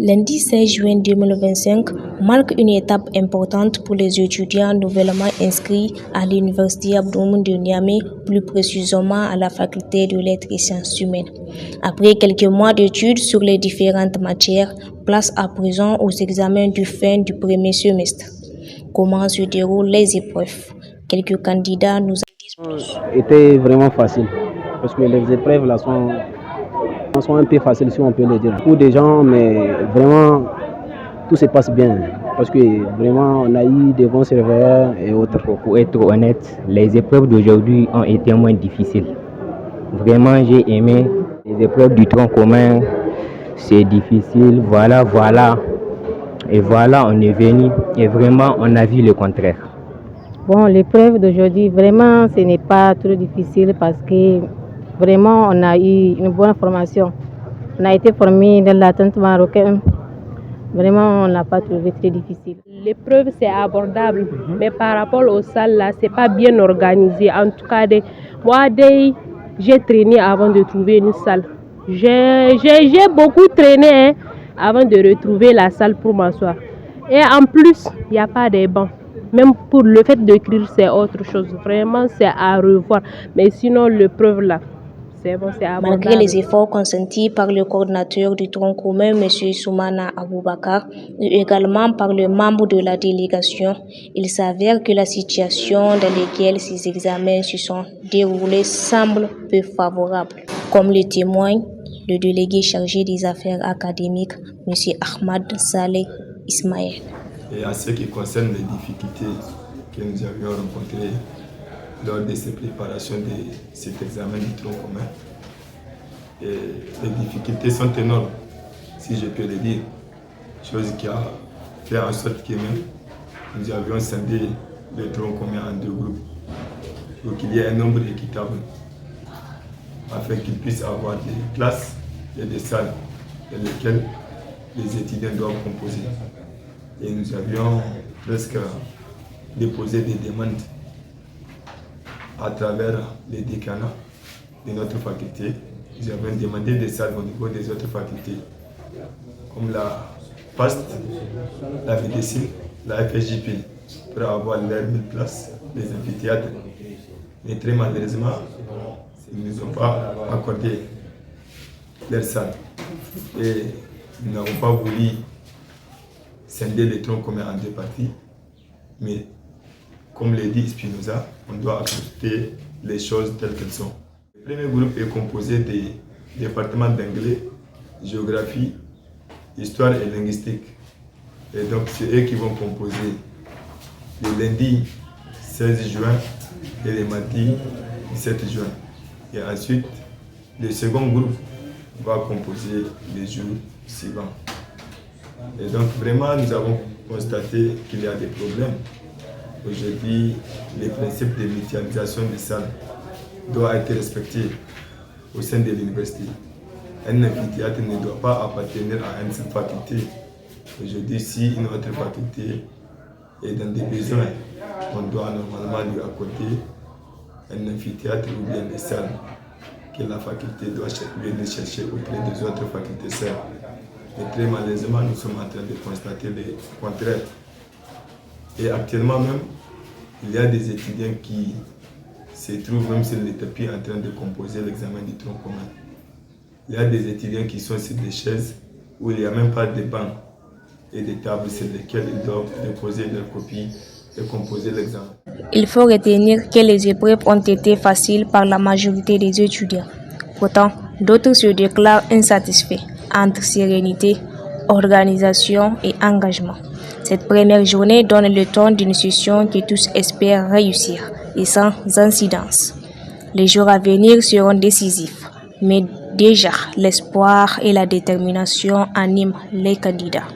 Lundi 16 juin 2025 marque une étape importante pour les étudiants nouvellement inscrits à l'Université Abdou de Niamey, plus précisément à la faculté de lettres et sciences humaines. Après quelques mois d'études sur les différentes matières, place à présent aux examens du fin du premier semestre. Comment se déroulent les épreuves? Quelques candidats nous en disent plus. Était vraiment facile parce que les épreuves là sont un peu faciles si on peut le dire. Pour des gens, mais vraiment tout se passe bien parce que vraiment on a eu des bons surveillants et autres. Pour être honnête, les épreuves d'aujourd'hui ont été moins difficiles. Vraiment, j'ai aimé les épreuves du tronc commun. C'est difficile, voilà. Et voilà, on est venu et vraiment on a vu le contraire. Bon, l'épreuve d'aujourd'hui, vraiment, ce n'est pas trop difficile parce que vraiment, on a eu une bonne formation. On a été formé dans l'attente marocaine. Vraiment, on n'a pas trouvé très difficile. L'épreuve, c'est abordable, mais par rapport aux salles, là, c'est pas bien organisé. En tout cas, moi, j'ai traîné avant de trouver une salle. J'ai beaucoup traîné avant de retrouver la salle pour m'asseoir. Et en plus, il n'y a pas de bancs. Même pour le fait d'écrire, c'est autre chose. Vraiment, c'est à revoir. Mais sinon, l'épreuve là, c'est bon, c'est abordable. Malgré les efforts consentis par le coordinateur du tronc commun, M. Soumana Aboubakar, et également par le membre de la délégation, il s'avère que la situation dans laquelle ces examens se sont déroulés semble peu favorable. Comme le témoigne le délégué chargé des affaires académiques, M. Ahmad Saleh Ismaël. Et en ce qui concerne les difficultés que nous avions rencontrées lors de ces préparations de cet examen du tronc commun, et les difficultés sont énormes, si je peux le dire, chose qui a fait en sorte que même nous avions scindé le tronc commun en deux groupes pour qu'il y ait un nombre équitable afin qu'ils puissent avoir des classes et des salles dans lesquelles les étudiants doivent composer. Et nous avions presque déposé des demandes à travers les décanats de notre faculté. Nous avions demandé des salles au niveau des autres facultés, comme la PAST, la VDC, la FSJP, pour avoir leurs 1000 places, les amphithéâtres. Mais très malheureusement, ils ne nous ont pas accordé leurs salles. Et nous n'avons pas voulu scinder le tronc commun en deux parties, mais comme le dit Spinoza, on doit accepter les choses telles qu'elles sont. Le premier groupe est composé des départements d'anglais, géographie, histoire et linguistique. Et donc c'est eux qui vont composer le lundi 16 juin et le mardi 17 juin. Et ensuite, le second groupe va composer les jours suivants. Et donc vraiment, nous avons constaté qu'il y a des problèmes. Aujourd'hui, les principes de mutualisation des salles doivent être respectés au sein de l'université. Un amphithéâtre ne doit pas appartenir à une seule faculté. Aujourd'hui, si une autre faculté est dans des besoins, on doit normalement lui accorder un amphithéâtre ou bien des salles que la faculté doit venir chercher auprès des autres facultés sœurs. Et très malheureusement, nous sommes en train de constater le contraire. Et actuellement même, il y a des étudiants qui se trouvent même sur les tapis en train de composer l'examen du tronc commun. Il y a des étudiants qui sont sur des chaises où il n'y a même pas de bancs et des tables sur lesquelles ils doivent déposer leurs copies et composer l'examen. Il faut retenir que les épreuves ont été faciles par la majorité des étudiants. Pourtant, d'autres se déclarent insatisfaits entre sérénité, organisation et engagement. Cette première journée donne le ton d'une session que tous espèrent réussir et sans incidence. Les jours à venir seront décisifs, mais déjà l'espoir et la détermination animent les candidats.